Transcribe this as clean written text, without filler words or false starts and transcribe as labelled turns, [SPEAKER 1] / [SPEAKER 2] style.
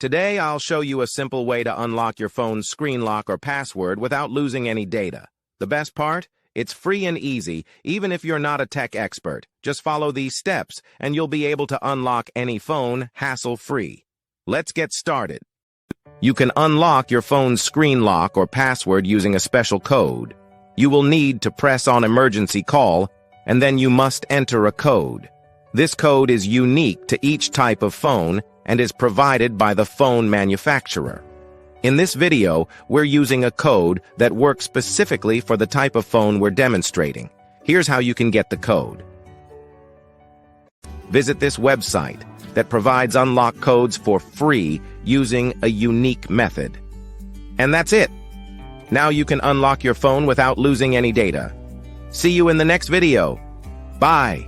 [SPEAKER 1] Today, I'll show you a simple way to unlock your phone's screen lock or password without losing any data. The best part? It's free and easy, even if you're not a tech expert. Just follow these steps, and you'll be able to unlock any phone hassle-free. Let's get started. You can unlock your phone's screen lock or password using a special code. You will need to press on emergency call, and then you must enter a code. This code is unique to each type of phone and is provided by the phone manufacturer. In this video, we're using a code that works specifically for the type of phone we're demonstrating. Here's how you can get the code. Visit this website that provides unlock codes for free using a unique method. And that's it. Now you can unlock your phone without losing any data. See you in the next video. Bye.